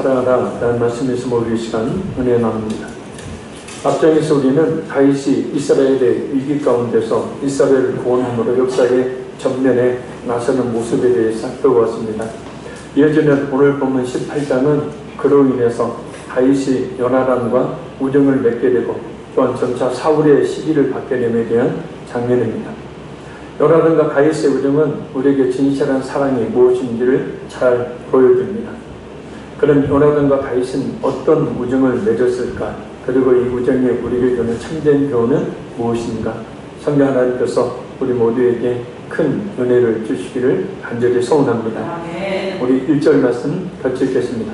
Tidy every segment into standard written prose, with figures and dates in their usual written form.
사랑하라 라는 말씀에서 모두 시간 은혜 나눕니다. 앞장에서 우리는 다윗이 이스라엘의 위기 가운데서 이스라엘을 구원함으로 역사의 전면에 나서는 모습에 대해 살펴보았습니다. 이어지는 오늘 본문 18장은 그로 인해서 다윗이 요나단과 우정을 맺게 되고 또한 점차 사울의 시기를 받게 됨에 대한 장면입니다. 요나단과 다윗의 우정은 우리에게 진실한 사랑이 무엇인지를 잘 보여줍니다. 그럼 요나단과 다윗은 어떤 우정을 맺었을까? 그리고 이 우정이 우리에게 주는 참된 교훈은 무엇인가? 성령 하나님께서 우리 모두에게 큰 은혜를 주시기를 간절히 소원합니다. 우리 1절 말씀 같이 읽겠습니다.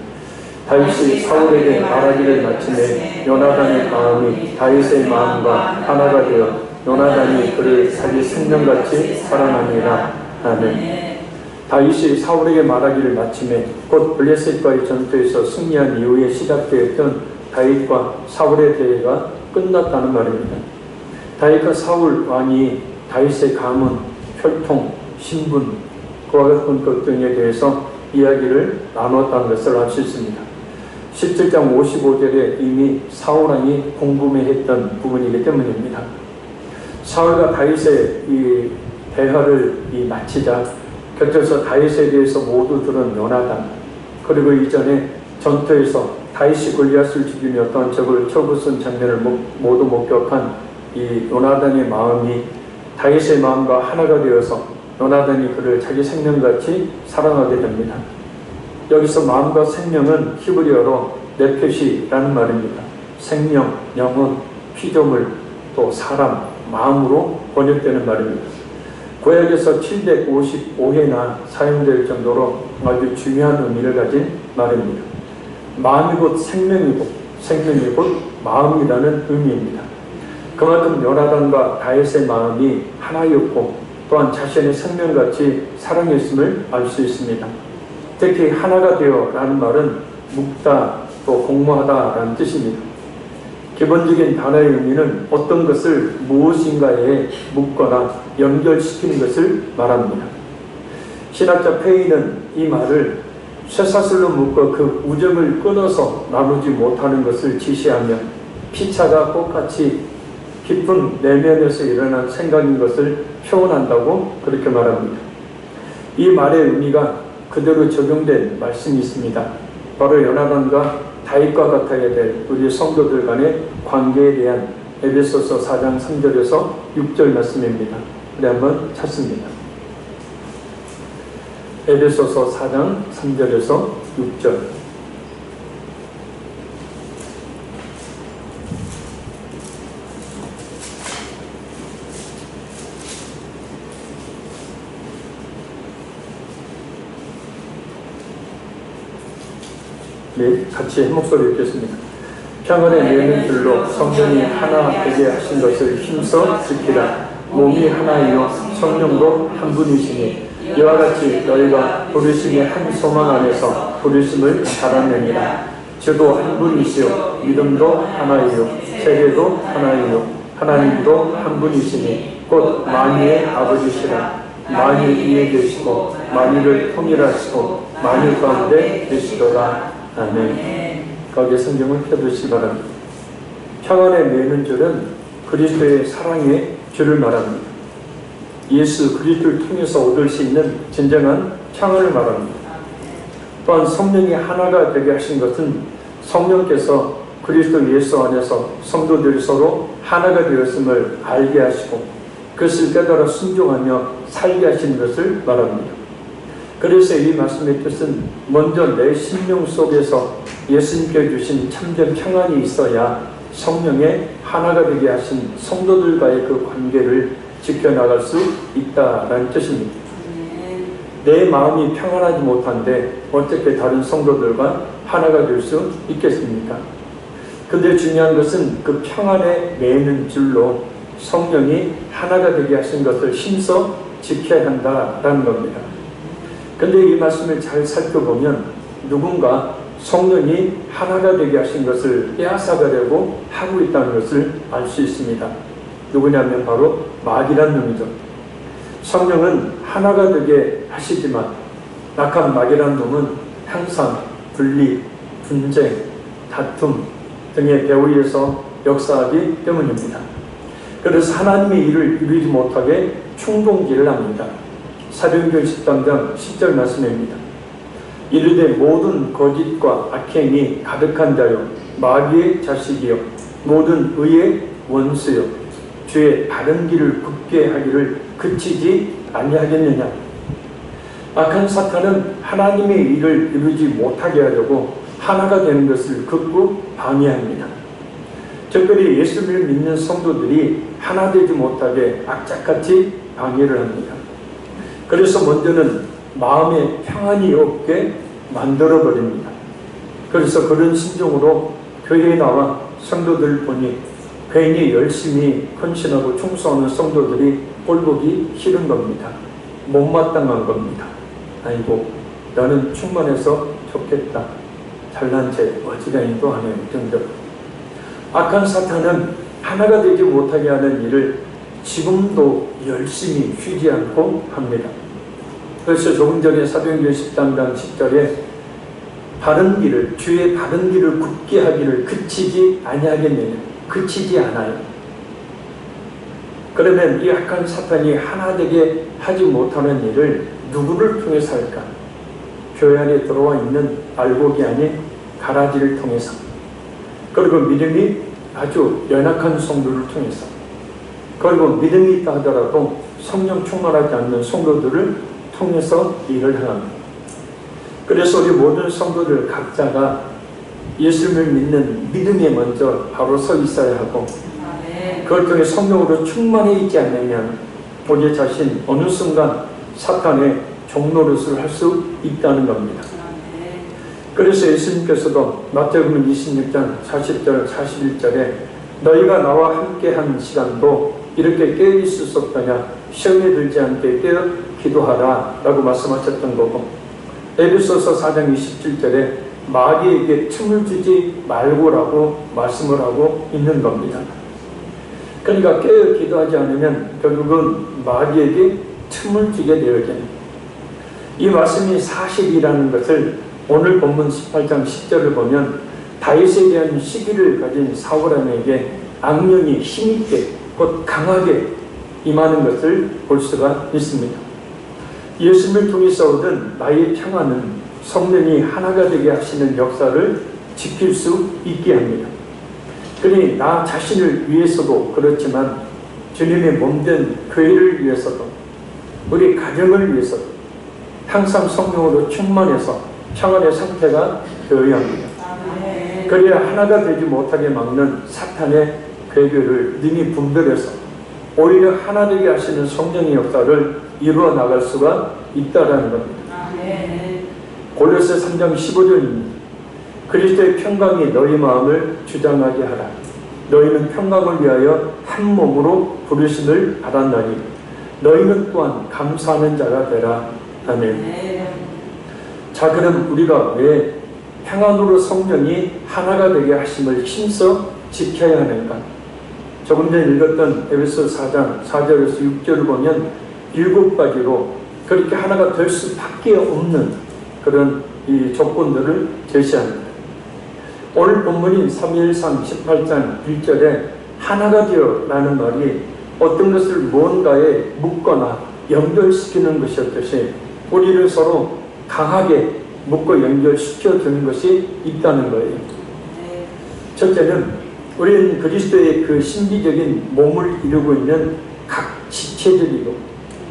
다윗이 사울에게 말하기를 마침에 요나단의 마음이 다윗의 마음과 하나가 되어 요나단이 그를 자기 생명같이 사랑하니라. 아멘. 다윗이 사울에게 말하기를 마침에 곧 블레셋과의 전투에서 승리한 이후에 시작되었던 다윗과 사울의 대회가 끝났다는 말입니다. 다윗과 사울 왕이 다윗의 가문, 혈통, 신분, 그와 같은 것 등에 대해서 이야기를 나눴다는 것을 알 수 있습니다. 17장 55절에 이미 사울 왕이 궁금해했던 부분이기 때문입니다. 사울과 다윗의 이 대화를 마치자 곁에서 다윗에 대해서 모두 들은 요나단, 그리고 이전에 전투에서 다윗이 골리앗을 죽이며 어떠한 적을 쳐부순 장면을 모두 목격한 이 요나단의 마음이 다윗의 마음과 하나가 되어서 요나단이 그를 자기 생명같이 사랑하게 됩니다. 여기서 마음과 생명은 히브리어로 네페시라는 말입니다. 생명, 영혼, 피조물, 또 사람, 마음으로 번역되는 말입니다. 구약에서 755회나 사용될 정도로 아주 중요한 의미를 가진 말입니다. 마음이 곧 생명이고 생명이 곧 마음이라는 의미입니다. 그만큼 요나단과 다윗의 마음이 하나였고 또한 자신의 생명같이 사랑했음을 알 수 있습니다. 특히 하나가 되어 라는 말은 묶다 또 공모하다 라는 뜻입니다. 기본적인 단어의 의미는 어떤 것을 무엇인가에 묶거나 연결시키는 것을 말합니다. 신학자 페이는 이 말을 쇠사슬로 묶어 그 우정을 끊어서 나누지 못하는 것을 지시하며 피차가 똑같이 깊은 내면에서 일어난 생각인 것을 표현한다고 그렇게 말합니다. 이 말의 의미가 그대로 적용된 말씀이 있습니다. 바로 요나단과 다윗과 같아야 될 우리 성도들 간의 관계에 대한 에베소서 4장 3절에서 6절 말씀입니다. 우리 한번 찾습니다. 에베소서 4장 3절에서 6절. 네, 같이 한 목소리 읽겠습니다. 평안에 내는 줄로 성령이 하나 되게 하신 것을 힘써 지키라. 몸이 하나이요 성령도 한 분이시니 이와 같이 너희가 부르심의 한 소망 안에서 부르심을 받았느니라. 주도 한 분이시요 믿음도 하나이요 세례도 하나이요 하나님도 한 분이시니 곧 만유의 아버지시라. 만유 위에 계시고 만유를 통일하시고 만유 가운데 계시도다. 아멘. 거기에 성경을 펴두시기 바랍니다. 평안에 매는 줄은 그리스도의 사랑의 줄을 말합니다. 예수 그리스도를 통해서 얻을 수 있는 진정한 평안을 말합니다. 또한 성령이 하나가 되게 하신 것은 성령께서 그리스도 예수 안에서 성도들이 서로 하나가 되었음을 알게 하시고 그것을 깨달아 순종하며 살게 하신 것을 말합니다. 그래서 이 말씀의 뜻은 먼저 내 심령 속에서 예수님께 주신 참된 평안이 있어야 성령의 하나가 되게 하신 성도들과의 그 관계를 지켜나갈 수 있다라는 뜻입니다. 내 마음이 평안하지 못한데 어떻게 다른 성도들과 하나가 될 수 있겠습니까? 근데 중요한 것은 그 평안에 매는 줄로 성령이 하나가 되게 하신 것을 힘써 지켜야 한다라는 겁니다. 근데 이 말씀을 잘 살펴보면 누군가 성령이 하나가 되게 하신 것을 빼앗아가려고 하고 있다는 것을 알 수 있습니다. 누구냐면 바로 마귀란 놈이죠. 성령은 하나가 되게 하시지만 악한 마귀란 놈은 항상 분리, 분쟁, 다툼 등의 배후에서 역사하기 때문입니다. 그래서 하나님의 일을 이루지 못하게 충동질을 합니다. 사도행전 10장 10절 말씀입니다. 이르되 모든 거짓과 악행이 가득한 자요 마귀의 자식이요 모든 의의 원수요 주의 바른 길을 굽게 하기를 그치지 아니하겠느냐. 악한 사탄은 하나님의 일을 이루지 못하게 하려고 하나가 되는 것을 극구 방해합니다. 특별히 예수를 믿는 성도들이 하나 되지 못하게 악착같이 방해를 합니다. 그래서 먼저는 마음에 평안이 없게 만들어버립니다. 그래서 그런 심정으로 교회에 나와 성도들 보니 괜히 열심히 헌신하고 충성하는 성도들이 꼴보기 싫은 겁니다. 못마땅한 겁니다. 아이고 나는 충만해서 좋겠다. 잘난 체 어지간히도 하는 등등. 악한 사탄은 하나가 되지 못하게 하는 일을 지금도 열심히 쉬지 않고 합니다. 그래서 조금 전에 사도행전 10장 10절에 바른 길을 주의 바른 길을 굽게 하기를 그치지 아니하겠느냐. 그치지 않아요. 그러면 이 악한 사탄이 하나 되게 하지 못하는 일을 누구를 통해서 할까? 교회 안에 들어와 있는 알곡이 아닌 가라지를 통해서, 그리고 믿음이 아주 연약한 성도를 통해서, 그리고 믿음이 있다 하더라도 성령 충만하지 않는 성도들을 통해서 일을 합니다. 그래서 우리 모든 성도들 각자가 예수를 믿는 믿음에 먼저 바로 서 있어야 하고, 그걸 통해 성령으로 충만해 있지 않으면 우리 자신 어느 순간 사탄의 종노릇을 할 수 있다는 겁니다. 그래서 예수님께서도 마태복음 26장 40절 41절에 너희가 나와 함께한 시간도 이렇게 깨어있을 수 없다냐 시험에 들지 않게 깨어 기도하라 라고 말씀하셨던 거고, 에베소서 4장 27절에 마귀에게 틈을 주지 말고라고 말씀을 하고 있는 겁니다. 그러니까 깨어 기도하지 않으면 결국은 마귀에게 틈을 주게 되어집니다. 이 말씀이 사실이라는 것을 오늘 본문 18장 10절을 보면 다윗에 대한 시기를 가진 사울왕에게 악령이 힘있게 곧 강하게 임하는 것을 볼 수가 있습니다. 예수님을 통해서 얻은 나의 평안은 성령이 하나가 되게 하시는 역사를 지킬 수 있게 합니다. 그러니 나 자신을 위해서도 그렇지만 주님의 몸된 교회를 위해서도 우리 가정을 위해서도 항상 성령으로 충만해서 평안의 상태가 되어야 합니다. 그래야 하나가 되지 못하게 막는 사탄의 괴교를 능히 분별해서 오히려 하나 되게 하시는 성령의 역사를 이루어 나갈 수가 있다라는 겁니다. 골로새 3장 15절입니다. 그리스도의 평강이 너희 마음을 주장하게 하라. 너희는 평강을 위하여 한 몸으로 부르심을 받았나니 너희는 또한 감사하는 자가 되라. 아멘. 자, 그럼 우리가 왜 평안으로 성령이 하나가 되게 하심을 힘써 지켜야 하는가? 조금 전에 읽었던 에베소 4장 4절에서 6절을 보면 7가지로 그렇게 하나가 될 수밖에 없는 그런 이 조건들을 제시합니다. 오늘 본문인 3일상 18장 1절에 하나가 되어 라는 말이 어떤 것을 무언가에 묶거나 연결시키는 것이었듯이 우리를 서로 강하게 묶고 연결시켜 주는 것이 있다는 거예요. 첫째는 우리는 그리스도의 그 신비적인 몸을 이루고 있는 각 지체들이고,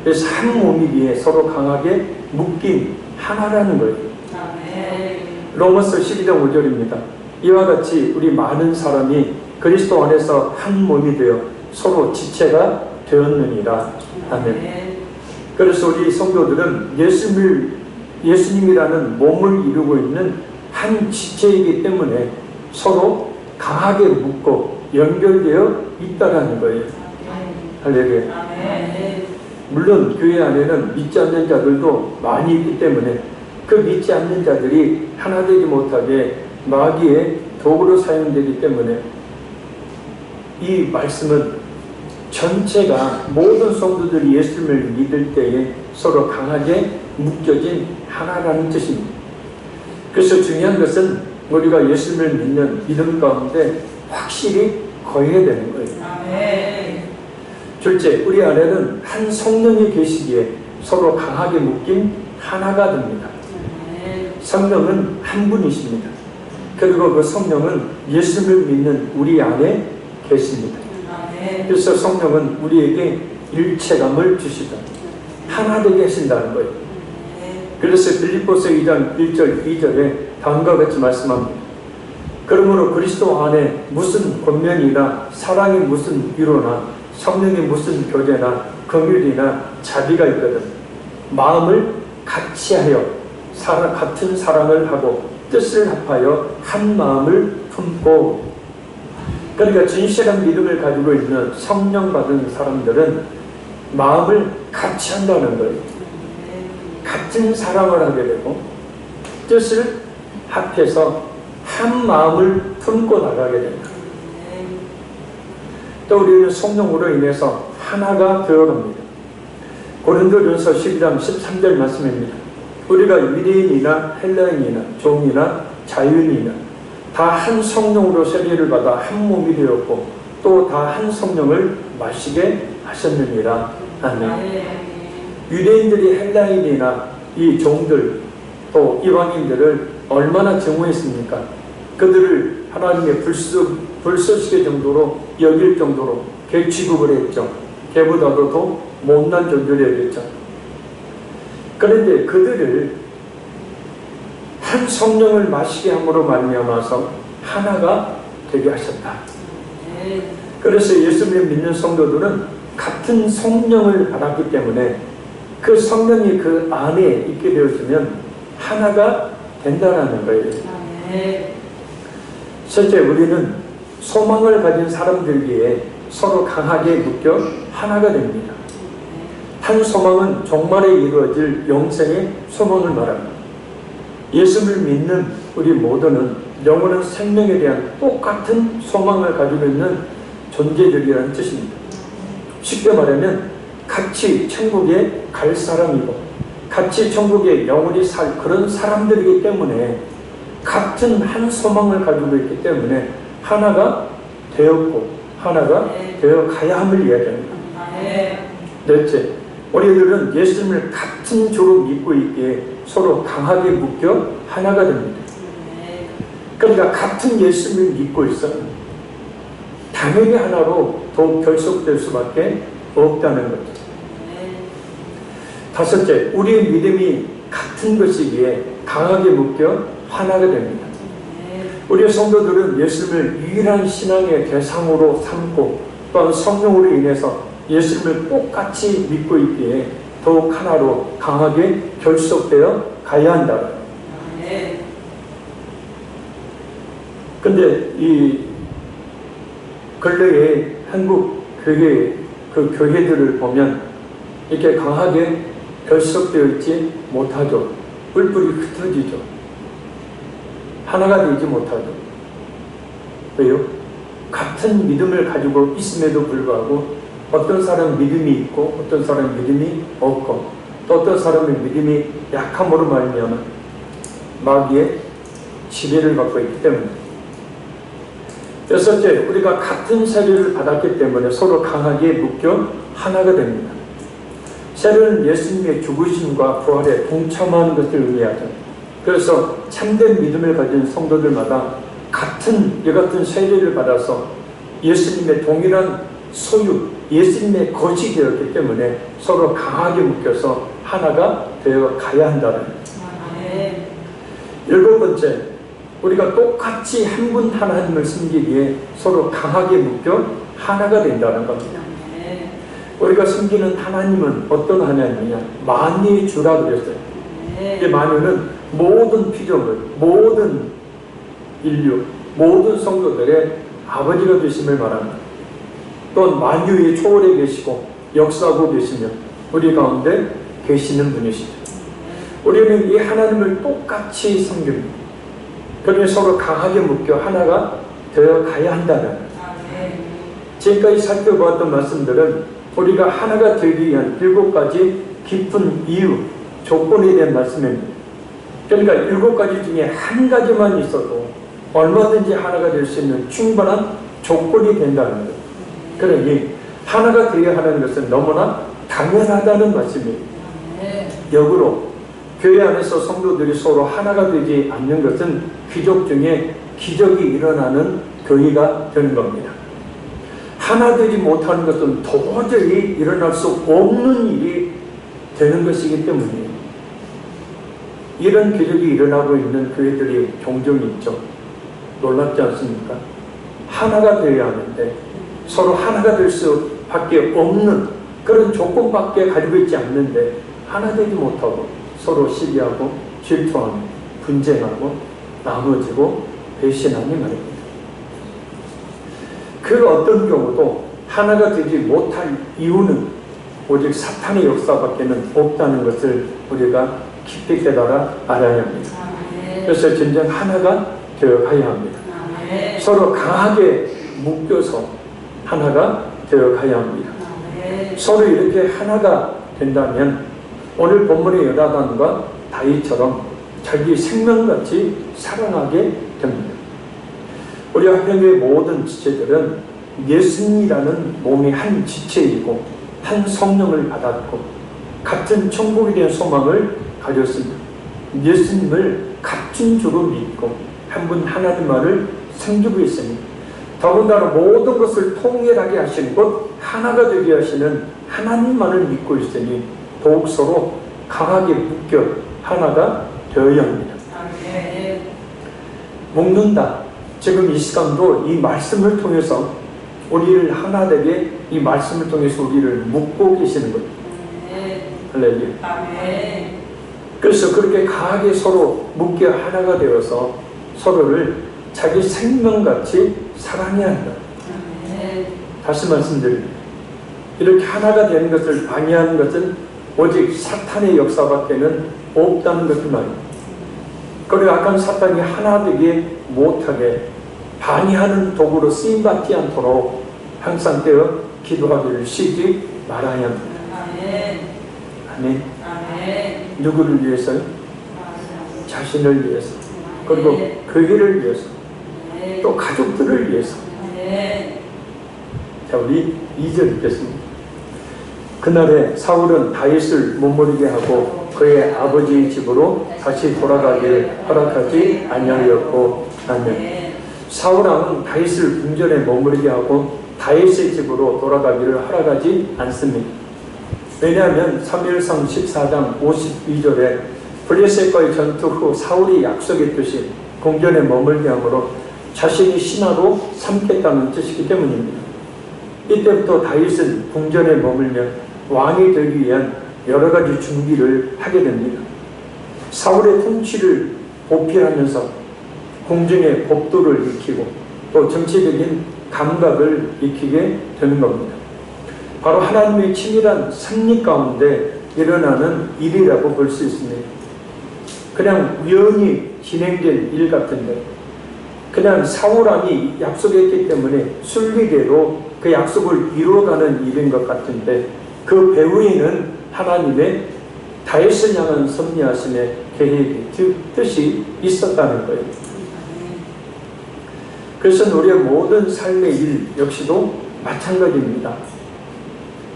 그래서 한 몸이기에 서로 강하게 묶인 하나라는 거예요. 로마서 12장 5절입니다. 이와 같이 우리 많은 사람이 그리스도 안에서 한 몸이 되어 서로 지체가 되었느니라. 아멘. 그래서 우리 성도들은 예수님이라는 몸을 이루고 있는 한 지체이기 때문에 서로 강하게 묶고 연결되어 있다라는 거예요. 할렐루야. 물론 교회 안에는 믿지 않는 자들도 많이 있기 때문에 그 믿지 않는 자들이 하나 되지 못하게 마귀의 도구로 사용되기 때문에 이 말씀은 전체가 모든 성도들이 예수님을 믿을 때에 서로 강하게 묶여진 하나라는 뜻입니다. 그래서 중요한 것은 우리가 예수님을 믿는 믿음 가운데 확실히 거해야 되는 거예요. 둘째, 우리 안에는 한 성령이 계시기에 서로 강하게 묶인 하나가 됩니다. 성령은 한 분이십니다. 그리고 그 성령은 예수님을 믿는 우리 안에 계십니다. 그래서 성령은 우리에게 일체감을 주시다. 하나 되게 하신다는 거예요. 그래서 빌립보서 2장 1절 2절에 다음과 같이 말씀합니다. 그러므로 그리스도 안에 무슨 권면이나 사랑이 무슨 위로나 성령이 무슨 교제나 긍휼이나 자비가 있거든 마음을 같이하여 같은 사랑을 하고 뜻을 합하여 한 마음을 품고. 그러니까 진실한 믿음을 가지고 있는 성령 받은 사람들은 마음을 같이 한다는 거예요. 같은 사랑을 하게 되고 뜻을 합해서 한 마음을 품고 나가게 됩니다. 또 우리는 성령으로 인해서 하나가 되어갑니다. 고린도전서 12장 13절 말씀입니다. 우리가 유대인이나 헬라인이나 종이나 자유인이나 다 한 성령으로 세례를 받아 한 몸이 되었고 또 다 한 성령을 마시게 하셨느니라. 아멘. 유대인들이 헬라인이나 이 종들 또 이방인들을 얼마나 증오했습니까? 그들을 하나님의 불쏘시개 정도로 여길 정도로 개 취급을 했죠. 개보다도 더 못난 존재를 여겼죠. 그런데 그들을 한 성령을 마시게 함으로 말미암아서 하나가 되게 하셨다. 그래서 예수님을 믿는 성도들은 같은 성령을 받았기 때문에 그 성령이 그 안에 있게 되어지면 하나가 된다는 거예요. 실제 우리는 소망을 가진 사람들기에 서로 강하게 묶여 하나가 됩니다. 한 소망은 종말에 이루어질 영생의 소망을 말합니다. 예수를 믿는 우리 모두는 영원한 생명에 대한 똑같은 소망을 가지고 있는 존재들이라는 뜻입니다. 쉽게 말하면 같이 천국에 갈 사람이고 같이 천국에 영원히 살 그런 사람들이기 때문에 같은 한 소망을 가지고 있기 때문에 하나가 되었고 하나가 되어 가야 함을 이야기합니다. 넷째, 우리들은 예수님을 같은 주로 믿고 있기에 서로 강하게 묶여 하나가 됩니다. 그러니까 같은 예수님을 믿고 있어요. 당연히 하나로 더욱 결속될 수밖에 없다는 거죠. 다섯째, 우리의 믿음이 같은 것이기에 강하게 묶여 하나가 됩니다. 우리 성도들은 예수님을 유일한 신앙의 대상으로 삼고 또한 성령으로 인해서 예수님을 똑같이 믿고 있기에 더욱 하나로 강하게 결속되어 가야 한다. 근데 이 근래에 한국 교회 그 교회들을 보면 이렇게 강하게 결속되어 있지 못하죠. 뿔뿔이 흩어지죠. 하나가 되지 못하죠. 왜요? 같은 믿음을 가지고 있음에도 불구하고 어떤 사람은 믿음이 있고 어떤 사람은 믿음이 없고 또 어떤 사람은 믿음이 약함으로 말미암아 마귀의 지배를 받고 있기 때문에. 여섯째, 우리가 같은 세례를 받았기 때문에 서로 강하게 묶여 하나가 됩니다. 세례는 예수님의 죽으심과 부활에 동참하는 것을 의미하죠. 그래서 참된 믿음을 가진 성도들마다 이 같은 세례를 받아서 예수님의 동일한 소유, 예수님의 것이 되었기 때문에 서로 강하게 묶여서 하나가 되어 가야 한다는 거예요. 일곱 번째, 우리가 똑같이 한 분 하나님을 섬기기에 서로 강하게 묶여 하나가 된다는 겁니다. 우리가 섬기는 하나님은 어떤 하나님이냐? 만유의 주라 그랬어요. 이 만유는 모든 피조물, 모든 인류, 모든 성도들의 아버지가 되심을 말합니다. 또 만유의 초월에 계시고 역사하고 계시며 우리 가운데 계시는 분이시죠. 우리는 이 하나님을 똑같이 섬깁니다. 그러니 서로 강하게 묶여 하나가 되어 가야 한다는. 지금까지 살펴보았던 말씀들은 우리가 하나가 되기 위한 7가지 깊은 이유, 조건에 대한 말씀입니다. 그러니까 7가지 중에 한 가지만 있어도 얼마든지 하나가 될 수 있는 충분한 조건이 된다는 것. 그러니 하나가 되어야 하는 것은 너무나 당연하다는 말씀입니다. 역으로 교회 안에서 성도들이 서로 하나가 되지 않는 것은 귀족 중에 기적이 일어나는 교회가 되는 겁니다. 하나 되지 못하는 것은 도저히 일어날 수 없는 일이 되는 것이기 때문이에요. 이런 기적이 일어나고 있는 교회들이 종종 있죠. 놀랍지 않습니까? 하나가 되어야 하는데 서로 하나가 될 수밖에 없는 그런 조건밖에 가지고 있지 않는데 하나 되지 못하고 서로 시기하고 질투하고 분쟁하고 나눠지고 배신하니 말입니다. 그 어떤 경우도 하나가 되지 못할 이유는 오직 사탄의 역사밖에는 없다는 것을 우리가 깊이 깨달아 알아야 합니다. 그래서 진정 하나가 되어가야 합니다. 서로 강하게 묶여서 하나가 되어가야 합니다. 서로 이렇게 하나가 된다면 오늘 본문의 요나단과 다윗처럼 자기 생명같이 사랑하게 됩니다. 우리 화평교회 모든 지체들은 예수님이라는 몸의 한 지체이고 한 성령을 받았고 같은 천국에 대한 소망을 가졌습니다. 예수님을 값진 주로 믿고 한 분 하나님만을 섬기고 있습니다. 더군다나 모든 것을 통일하게 하시는 것, 하나가 되게 하시는 하나님만을 믿고 있으니 더욱 서로 강하게 묶여 하나가 되어야 합니다. 묶는다. 지금 이 시간도 이 말씀을 통해서 우리를 하나 되게 이 말씀을 통해서 우리를 묶고 계시는 거예요. 할렐루야. 그래서 그렇게 강하게 서로 묶여 하나가 되어서 서로를 자기 생명같이 사랑해야 한다. 다시 말씀드립니다. 이렇게 하나가 되는 것을 방해하는 것은 오직 사탄의 역사밖에는 없다는 것을 말입니다. 그리고 악한 사탄이 하나 되게 못하게 방해하는 도구로 쓰임받지 않도록 항상 깨어 기도하기를 쉬지 말아야 합니다. 아멘. 누구를 위해서요? 자신을 위해서, 그리고 교회를 위해서, 또 가족들을 위해서. 자, 우리 2절 읽겠습니다. 그날에 사울은 다윗을 머무르게 하고 그의 아버지의 집으로 다시 돌아가기를 허락하지 아니하였고. 아멘. 사울왕은 다윗을 궁전에 머무르게 하고 다윗의 집으로 돌아가기를 허락하지 않습니다. 왜냐하면 사무엘상 14장 52절에 블레셋과의 전투 후 사울이 약속했듯이 궁전에 머물게 하므로 자신이 신하로 삼겠다는 뜻이기 때문입니다. 이때부터 다윗은 궁전에 머물며 왕이 되기 위한 여러 가지 준비를 하게 됩니다. 사울의 통치를 보필하면서 궁중의 법도를 익히고 또 정치적인 감각을 익히게 되는 겁니다. 바로 하나님의 치밀한 섭리 가운데 일어나는 일이라고 볼 수 있습니다. 그냥 우연히 진행된 일 같은데 그냥 사울왕이 약속했기 때문에 순리대로 그 약속을 이루어가는 일인 것 같은데 그 배후에는 하나님의 다윗을 향한 섭리하심의 계획이 뜻이 있었다는 거예요. 그래서 우리의 모든 삶의 일 역시도 마찬가지입니다.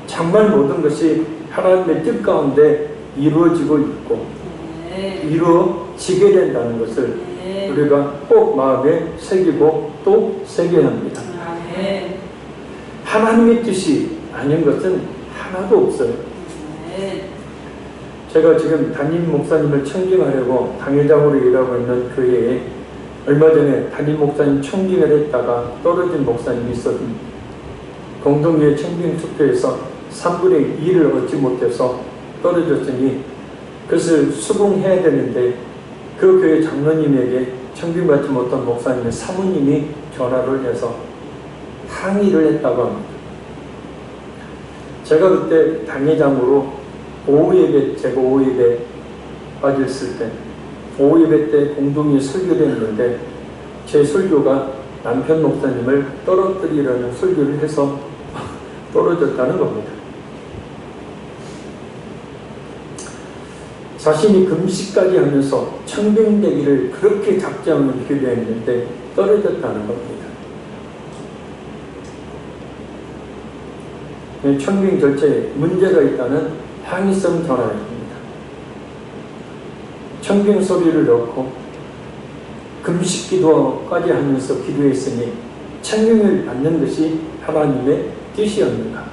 정말 모든 것이 하나님의 뜻 가운데 이루어지고 있고 이루어지게 된다는 것을 우리가 꼭 마음에 새기고 또 새겨야 합니다. 하나님의 뜻이 아닌 것은 하나도 없어요. 제가 지금 담임 목사님을 청빙하려고 당회장으로 일하고 있는 교회에 얼마 전에 담임 목사님 청빙을 했다가 떨어진 목사님이 있었습니다. 공동교회 청빙 투표에서 3분의 2를 얻지 못해서 떨어졌으니 그것을 수긍해야 되는데 그 교회 장로님에게 청빙받지 못한 목사님의 사모님이 전화를 해서 항의를 했다고 합니다. 제가 그때 당회장으로 제가 오후 예배 빠졌을 때 오후 예배 때 공동이 설교를 했는데 제 설교가 남편 목사님을 떨어뜨리려는 설교를 해서 떨어졌다는 겁니다. 자신이 금식까지 하면서 청빙되기를 그렇게 작정을 기도했는데 떨어졌다는 겁니다. 청빙 절차에 문제가 있다는 항의성 전화였습니다. 청빙 소리를 넣고 금식 기도까지 하면서 기도했으니 청빙을 받는 것이 하나님의 뜻이었는가?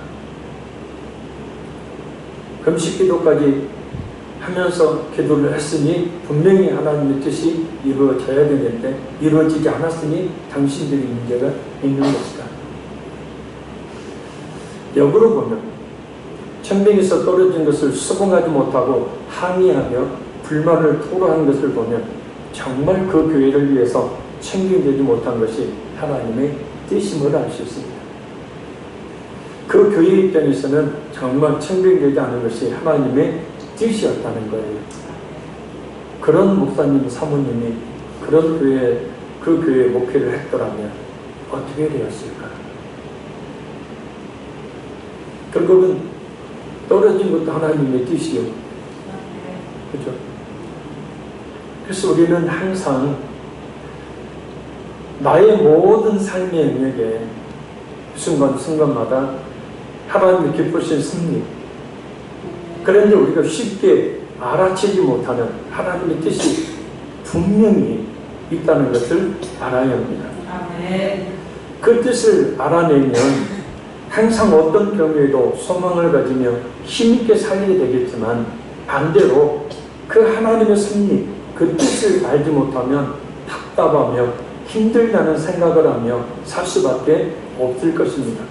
금식 기도까지 하면서 기도를 했으니 분명히 하나님의 뜻이 이루어져야 되는데 이루어지지 않았으니 당신들이 문제가 있는 것이다. 역으로 보면 청빙에서 떨어진 것을 수긍하지 못하고 항의하며 불만을 토로한 것을 보면 정말 그 교회를 위해서 청빙되지 못한 것이 하나님의 뜻임을 알 수 있습니다. 그 교회 입장에서는 정말 청빙되지 않은 것이 하나님의 뜻이었다는 거예요. 그런 목사님, 사모님이 그런 교회, 그 교회에 목회를 했더라면 어떻게 되었을까? 결국은 떨어진 것도 하나님의 뜻이요. 그렇죠? 그래서 우리는 항상 나의 모든 삶의 영역에 순간순간마다 하나님이 기쁘신 승리, 그런데 우리가 쉽게 알아채지 못하는 하나님의 뜻이 분명히 있다는 것을 알아야 합니다. 그 뜻을 알아내면 항상 어떤 경우에도 소망을 가지며 힘있게 살게 되겠지만 반대로 그 하나님의 섭리, 그 뜻을 알지 못하면 답답하며 힘들다는 생각을 하며 살 수밖에 없을 것입니다.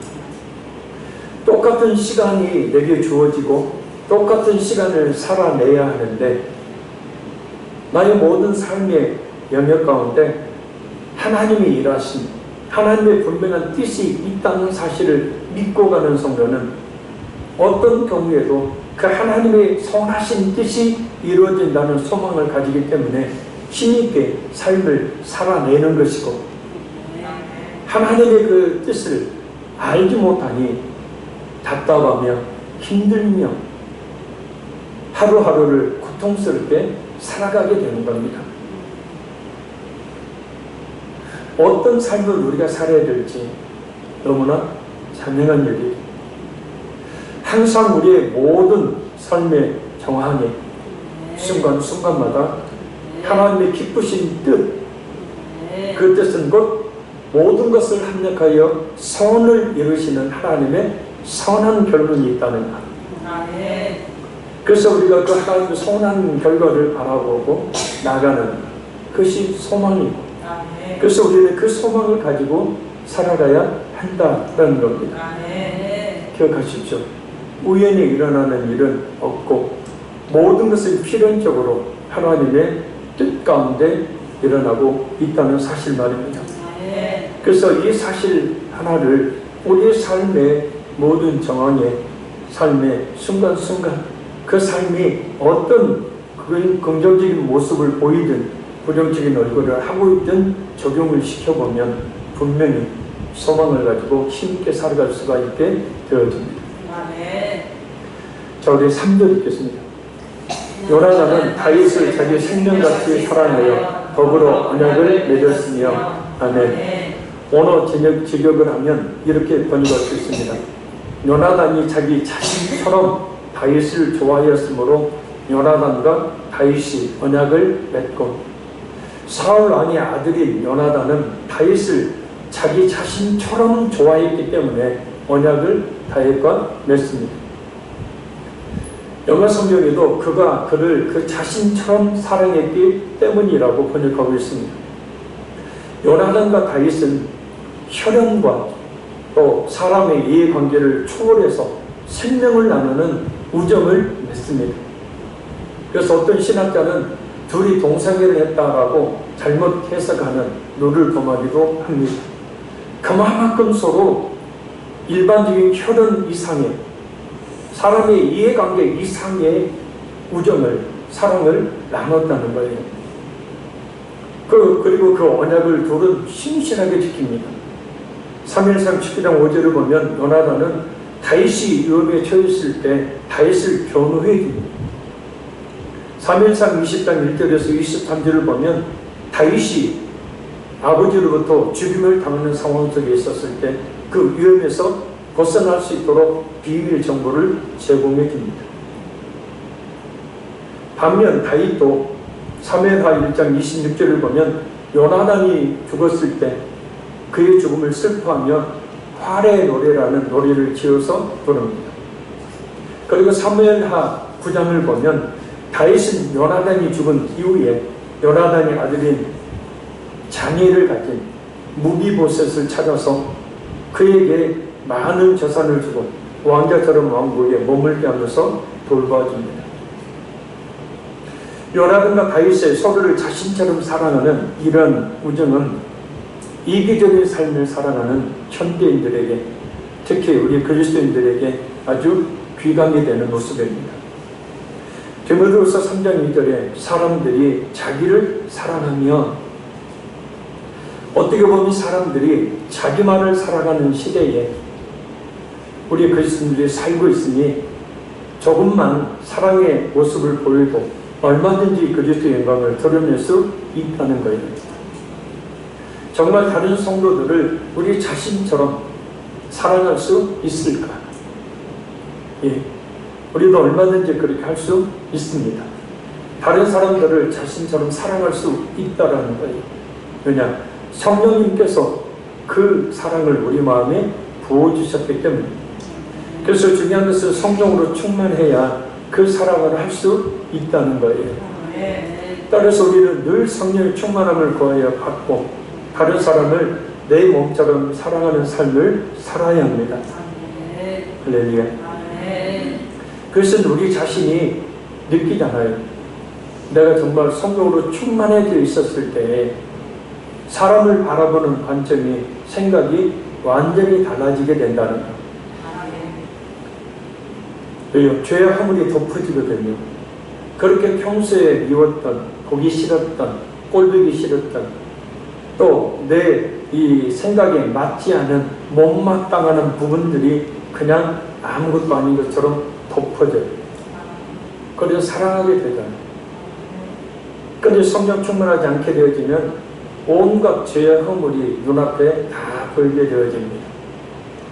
똑같은 시간이 내게 주어지고 똑같은 시간을 살아내야 하는데 나의 모든 삶의 영역 가운데 하나님이 일하신 하나님의 분명한 뜻이 있다는 사실을 믿고 가는 성도는 어떤 경우에도 그 하나님의 선하신 뜻이 이루어진다는 소망을 가지기 때문에 힘있게 삶을 살아내는 것이고, 하나님의 그 뜻을 알지 못하니 답답하며 힘들며 하루하루를 고통스럽게 살아가게 되는 겁니다. 어떤 삶을 우리가 살아야 될지 너무나 자명한 일이, 항상 우리의 모든 삶의 정황에 순간순간마다 하나님의 기쁘신 뜻, 그 뜻은 곧 모든 것을 합력하여 선을 이루시는 하나님의 선한 결론이 있다는 것. 그래서 우리가 그 하나님의 선한 결과를 바라보고 나가는 것이 소망이고, 그래서 우리는 그 소망을 가지고 살아가야 한다는 겁니다. 기억하십시오. 우연히 일어나는 일은 없고 모든 것은 필연적으로 하나님의 뜻 가운데 일어나고 있다는 사실 말입니다. 그래서 이 사실 하나를 우리의 삶의 모든 정황에, 삶의 순간순간 그 삶이 어떤 긍정적인 모습을 보이든 부정적인 얼굴을 하고 있든 적용을 시켜보면 분명히 소망을 가지고 힘있게 살아갈 수가 있게 되어집니다. 자, 우리 3절 읽겠습니다. 요나단은 다윗을 자기 생명같이 사랑하여 더불어 언약을 맺었으며. 아멘. 언어 직역을 하면 이렇게 번역할 수 있습니다. 요나단이 자기 자신처럼 다윗을 좋아하였으므로 요나단과 다윗이 언약을 맺고, 사울 왕의 아들인 요나단은 다윗을 자기 자신처럼 좋아했기 때문에 언약을 다윗과 맺습니다. 영어 성경에도 그가 그를 그 자신처럼 사랑했기 때문이라고 번역하고 있습니다. 요나단과 다윗은 혈연과 또 사람의 이해관계를 초월해서 생명을 나누는 우정을 맺습니다. 그래서 어떤 신학자는 둘이 동성애를 했다라고 잘못 해석하는 노를 범하기도 합니다. 그만큼 서로 일반적인 혈연 이상의, 사람의 이해관계 이상의 우정을, 사랑을 나눴다는 거예요. 그리고 그 언약을 둘은 신실하게 지킵니다. 3일상 7장 5절을 보면 요나단은 다윗이 위험에 처했을 때 다윗을 변호해 줍니다. 3일상 20장 1절에서 23절을 보면 다윗이 아버지로부터 죽임을 당하는 상황 속에 있었을 때 그 위험에서 벗어날 수 있도록 비밀 정보를 제공해 줍니다. 반면 다윗도 사무엘하 1장 26절을 보면 요나단이 죽었을 때 그의 죽음을 슬퍼하며 활의 노래라는 노래를 지어서 부릅니다. 그리고 사무엘하 9장을 보면 다윗은 요나단이 죽은 이후에 요나단의 아들인 장애를 가진 무비보셋을 찾아서 그에게 많은 재산을 주고 왕자처럼 왕국에 머물게 하면서 돌봐줍니다. 요나단과 다윗의 서로를 자신처럼 사랑하는 이런 우정은 이기적인 삶을 살아가는 현대인들에게, 특히 우리 그리스도인들에게 아주 귀감이 되는 모습입니다. 디모데후서 3장 2절에 사람들이 자기를 사랑하며, 어떻게 보면 사람들이 자기만을 살아가는 시대에 우리 그리스도인들이 살고 있으니 조금만 사랑의 모습을 보여도 얼마든지 그리스도의 영광을 드러낼 수 있다는 거예요. 정말 다른 성도들을 우리 자신처럼 사랑할 수 있을까? 예, 우리도 얼마든지 그렇게 할 수 있습니다. 다른 사람들을 자신처럼 사랑할 수 있다라는 거예요. 왜냐? 성령님께서 그 사랑을 우리 마음에 부어주셨기 때문에. 그래서 중요한 것은 성령으로 충만해야 그 사랑을 할 수 있다는 거예요. 따라서 우리는 늘 성령의 충만함을 구하여 받고 다른 사람을 내 몸처럼 사랑하는 삶을 살아야 합니다. 할렐루야. 그것은 우리 자신이 느끼잖아요. 내가 정말 성령으로 충만해져 있었을 때 사람을 바라보는 관점이, 생각이 완전히 달라지게 된다는 것. 왜요? 죄의 허물이 덮어지거든요. 그렇게 평소에 미웠던, 보기 싫었던, 꼴보기 싫었던, 또 내 이 생각에 맞지 않은 못마땅하는 부분들이 그냥 아무것도 아닌 것처럼 덮어져요. 그래서 사랑하게 되잖아요. 그런데 성령 충만하지 않게 되어지면 온갖 죄의 허물이 눈앞에 다 보이게 되어집니다.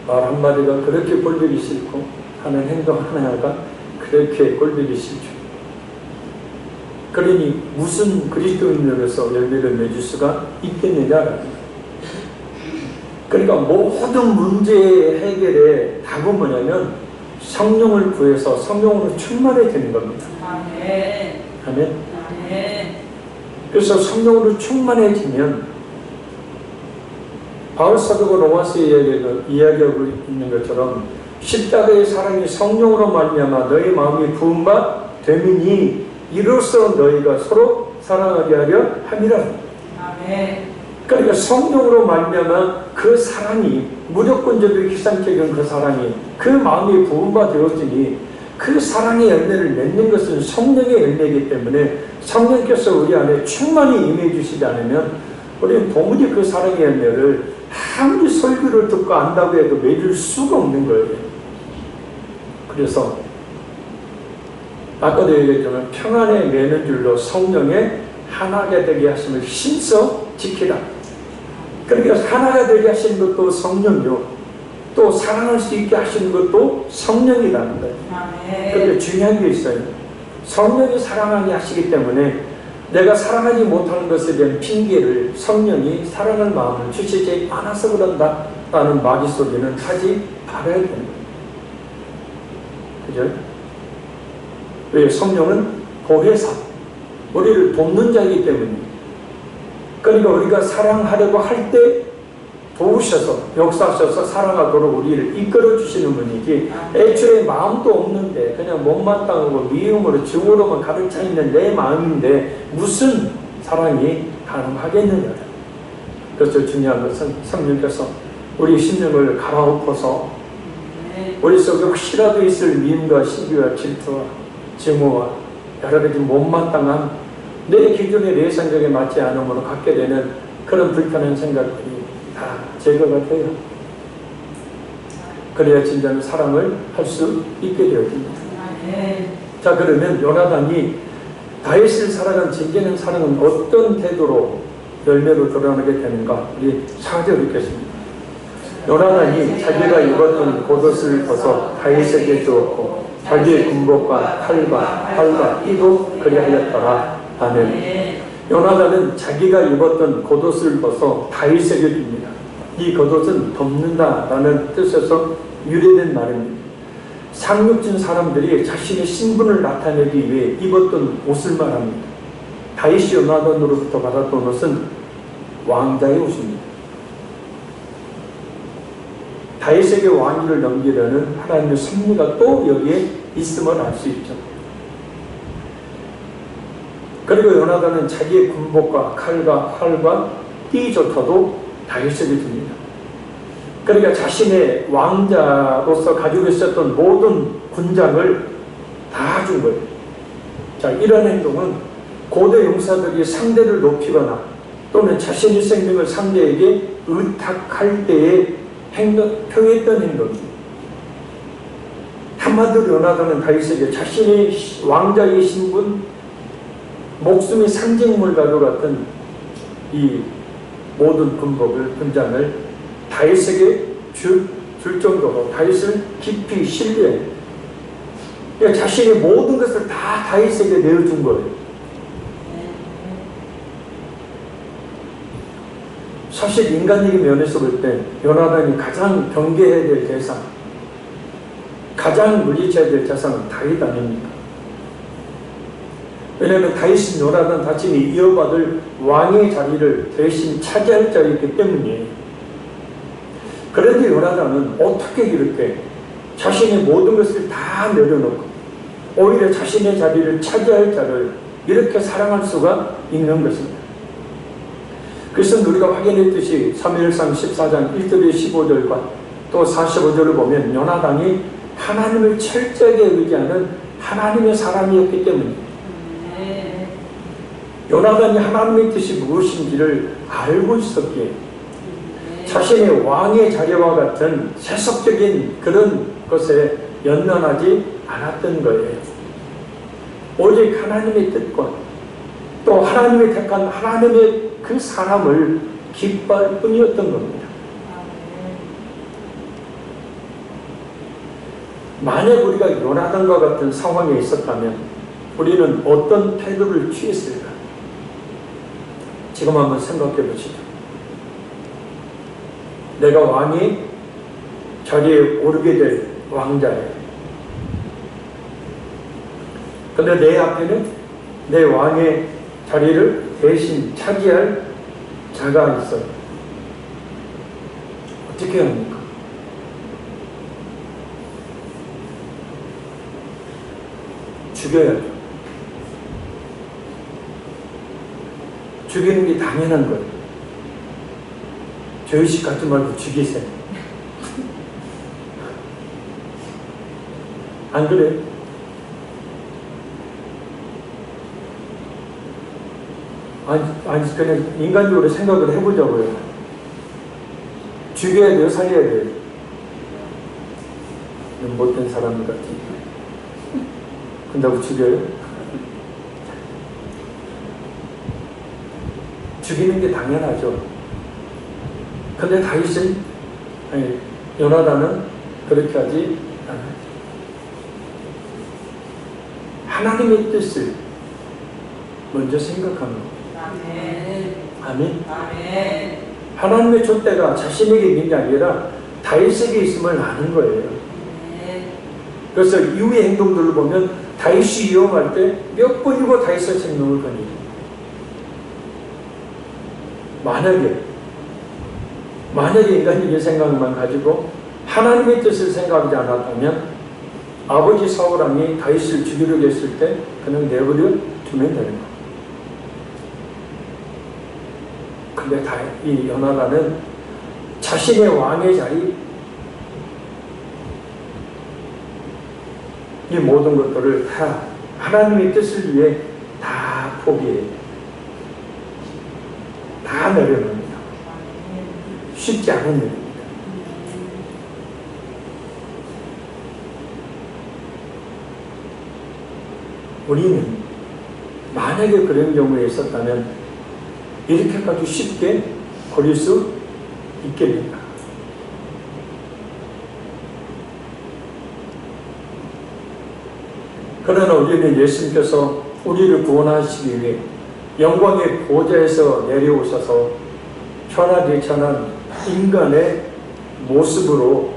말 한마디가 그렇게 꼴보기 싫고 하는 행동 하나가 그렇게 꼴보기 싫죠. 그러니 무슨 그리스도인으로서 열매를 맺을 수가 있겠느냐라는. 그러니까 모든 문제의 해결의 답은 뭐냐면 성령을 구해서 성령으로 충만해지는 겁니다. 아멘. 아멘. 그래서 성령으로 충만해지면 바울 사도가 로마서에 이야기하고 있는 것처럼 십자가의 사랑이 성령으로 말미암아 너희 마음이 부은 바 되미니 이로써 너희가 서로 사랑하게 하려 함이라. 아멘. 그러니까 성령으로 말미암아 그 사랑이, 무조건적이고 기상적인 그 사랑이 그 마음이 부은 바 되었으니 그 사랑의 열매를 맺는 것은 성령의 열매이기 때문에 성령께서 우리 안에 충만히 임해 주시지 않으면 우리는 도무지 그 사랑의 열매를 아무리 설교를 듣고 안다고 해도 맺을 수가 없는 거예요. 그래서 아까도 얘기했지만 평안에 매는 줄로 성령의 하나가 되게 하심을 힘써 지키라. 그러니까 하나가 되게 하시는 것도 성령이요, 또 사랑할 수 있게 하시는 것도 성령이라는 거예요. 그런데 중요한 게 있어요. 성령이 사랑하게 하시기 때문에 내가 사랑하지 못하는 것에 대한 핑계를 성령이 사랑할 마음을 주시지 않아서 그런다 라는 마귀 소리는 하지 말아야 되는 거예요. 그죠? 왜? 성령은 보혜사, 우리를 돕는 자이기 때문에. 그러니까 우리가 사랑하려고 할 때 도우셔서 역사하셔서 사랑하도록 우리를 이끌어 주시는 분이지, 애초에 마음도 없는데 그냥 못마땅하고 미움으로 증오로만 가득 차 있는 내 마음인데 무슨 사랑이 가능하겠느냐. 그래서 중요한 것은 성령께서 우리 심령을 갈아엎어서 우리 속에 혹시라도 있을 미움과 시기와 질투와 증오와 여러 가지 못마땅한 내 기준의 내 생각에 맞지 않음으로 갖게 되는 그런 불편한 생각들이 다 제거가 돼요. 그래야 진정한 사랑을 할 수 있게 되어집니다. 자, 그러면 요나단이 다윗을 사랑한 진정한 사랑은 어떤 태도로 열매로 드러나게 되는가? 우리 4절 읽겠습니다. 요나단이 자기가 입었던 겉옷을 벗어 다윗에게 주었고 자기의 군복과 칼과 띠도 그리하였더라. 아멘. 요나단은 자기가 입었던 겉옷을 벗어 다윗에게 줍니다. 이 겉옷은 덮는다라는 뜻에서 유래된 말입니다. 상륙진 사람들이 자신의 신분을 나타내기 위해 입었던 옷을 말합니다. 다윗이 요나단으로부터 받았던 옷은 왕자의 옷입니다. 다윗에게 왕위를 넘기려는 하나님의 섭리가 또 여기에 있음을 알 수 있죠. 그리고 요나단은 자기의 군복과 칼과 띠조차도 다윗에게 줍니다. 그러니까 자신의 왕자로서 가지고 있었던 모든 군장을 다 준 거예요. 자, 이런 행동은 고대 용사들이 상대를 높이거나 또는 자신의 생명을 상대에게 의탁할 때에 표했던 행동입니다. 한마디로 요나단은 다윗에게 자신의 왕자의 신분, 목숨의 상징물 가져갔던 이 모든 군장을 다윗에게 줄 정도로 다윗을 깊이 신뢰해. 그러니까 자신의 모든 것을 다 다윗에게 내어준 거예요. 사실 인간적인 면에서 볼 때 요나단이 가장 경계해야 될 대상, 가장 물리쳐야 될 자산은 다윗 아닙니까? 왜냐하면 다윗은 요나단 자신이 이어받을 왕의 자리를 대신 차지할 자이기 때문이에요. 그런데 요나단은 어떻게 이렇게 자신의 모든 것을 다 내려놓고 오히려 자신의 자리를 차지할 자를 이렇게 사랑할 수가 있는 것입니다. 그래서 우리가 확인했듯이 사무엘상 14장 1절에 15절과 또 45절을 보면 요나단이 하나님을 철저하게 의지하는 하나님의 사람이었기 때문입니다. 요나단이 하나님의 뜻이 무엇인지를 알고 있었기에 자신의 왕의 자리와 같은 세속적인 그런 것에 연연하지 않았던 거예요. 오직 하나님의 뜻과 또 하나님이 택한 하나님의 그 사람을 기뻐할 뿐이었던 겁니다. 만약 우리가 요나단과 같은 상황에 있었다면 우리는 어떤 태도를 취했을까? 지금 한번 생각해 보시죠. 내가 왕이 자리에 오르게 될 왕자예요. 근데 내 앞에는 내 왕의 자리를 대신 차지할 자가 있어요. 어떻게 합니까? 죽여야죠. 죽이는 게 당연한 거예요. 죄의식 갖지 말고 죽이세요. 안 그래요? 아니, 그냥 인간적으로 생각을 해보자고요. 죽여야 돼요? 살려야 돼요? 못된 사람 같지. 근다고 죽여요? 죽이는 게 당연하죠. 근데 다윗은, 요나단은 그렇게 하지 않아요. 하나님의 뜻을 먼저 생각합니다. 아멘. 아멘. 하나님의 촛대가 자신에게 있는 게 아니라 다윗에게 있음을 아는 거예요. 그래서 이후의 행동들을 보면 다윗이 위험할 때 몇 번이고 다윗의 생명을 건립니다. 만약에 인간적인 생각만 가지고 하나님의 뜻을 생각하지 않았다면 아버지 사울왕이 다윗을 죽이려고 했을 때 그냥 내버려 두면 되는 거예요. 근데 이 요나단은 자신의 왕의 자리, 이 모든 것들을 다 하나님의 뜻을 위해 다 포기해요. 다 내려놓습니다. 쉽지 않은 일입니다. 우리는 만약에 그런 경우에 있었다면 이렇게까지 쉽게 버릴 수 있겠는가? 그러나 우리는 예수님께서 우리를 구원하시기 위해 영광의 보좌에서 내려오셔서 천하대천한 인간의 모습으로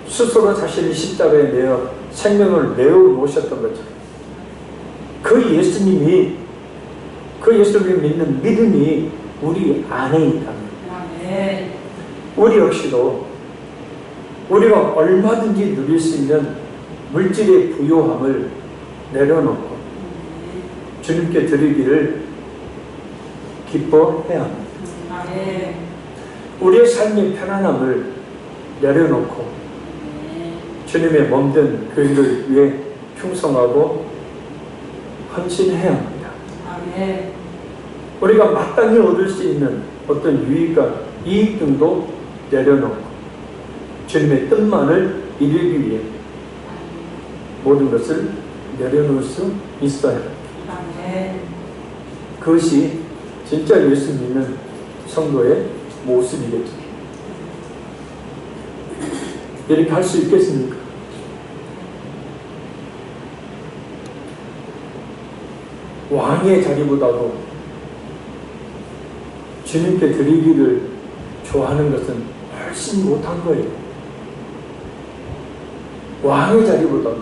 스스로 자신의 십자가에 내어 생명을 내어 놓으셨던 거죠. 그 예수님을 믿는 믿음이 우리 안에 있다면 우리 역시도 우리가 얼마든지 누릴 수 있는 물질의 부요함을 내려놓고 주님께 드리기를 기뻐해야 합니다. 우리의 삶의 편안함을 내려놓고 주님의 몸된 교회를 위해 충성하고 헌신해야 합니다. 우리가 마땅히 얻을 수 있는 어떤 유익과 이익 등도 내려놓고 주님의 뜻만을 이루기 위해 모든 것을 내려놓을 수 있어야 합니다. 그것이 진짜 예수 믿는 성도의 모습이겠죠. 이렇게 할 수 있겠습니까? 왕의 자리보다도 주님께 드리기를 좋아하는 것은 훨씬 못한 거예요. 왕의 자리보다도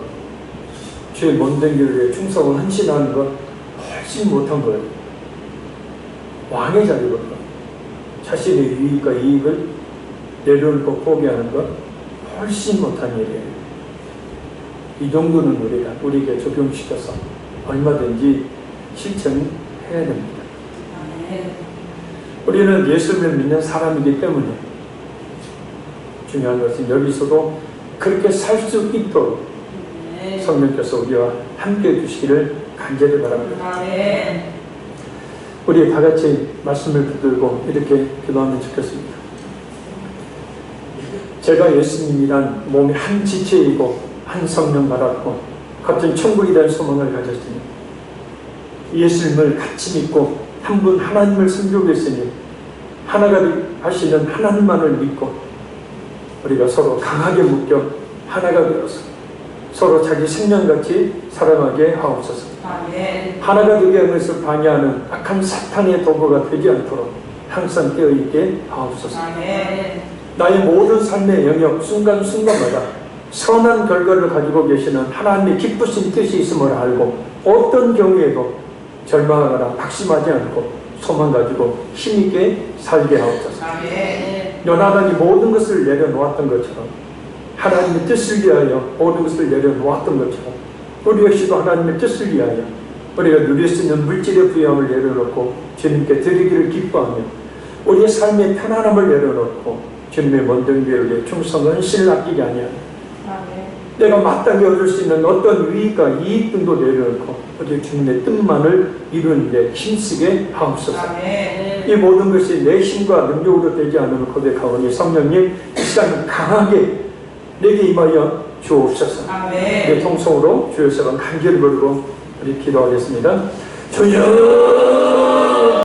주의 몸된 길을 위해 충성을 헌신하는 것 훨씬 못한 거예요. 왕의 자리보다 자신의 유익과 이익을 내려놓고 포기하는 것 훨씬 못한 일이에요. 이 정도는 우리에게 적용시켜서 얼마든지 실천해야 됩니다. 우리는 예수를 믿는 사람이기 때문에 중요한 것은 여기서도 그렇게 살 수 있도록 성령께서 우리와 함께 해주시기를 간절히 바랍니다. 우리 다 같이 말씀을 붙들고 이렇게 기도하면 좋겠습니다. 제가 예수님이란 몸의 한 지체이고 한 성령 받았고 같은 천국에 대한 소망을 가졌으니 예수님을 같이 믿고 한 분 하나님을 섬기고 있으니 하나가 하시는 하나님만을 믿고 우리가 서로 강하게 묶여 하나가 되어서 서로 자기 생명같이 사랑하게 하옵소서. 하나가 되게 하는 것을 방해하는 악한 사탄의 도구가 되지 않도록 항상 깨어있게 하옵소서. 나의 모든 삶의 영역 순간순간마다 선한 결과를 가지고 계시는 하나님의 기쁘신 뜻이 있음을 알고 어떤 경우에도 절망하거나 낙심하지 않고 소망 가지고 힘있게 살게 하옵소서. 연하단이 모든 것을 내려놓았던 것처럼 하나님의 뜻을 위하여 모든 것을 내려놓았던 것처럼 우리 역시도 하나님의 뜻을 위하여 우리가 누릴 수 있는 물질의 부여함을 내려놓고 주님께 드리기를 기뻐하며 우리의 삶의 편안함을 내려놓고 주님의 먼저 교회에 충성은 신을 아끼게 아니하며 내가 마땅히 얻을 수 있는 어떤 유익과 이익 등도 내려놓고 우리 주님의 뜻만을 이루는 데 힘쓰게 하옵소서. 이 모든 것이 내 힘과 능력으로 되지 않음을 고백하오니 성령님 이 시간 강하게 내게 임하여 주옵소서. 내 통성으로 주의 세번 간절히 부르고 우리 기도하겠습니다. 주여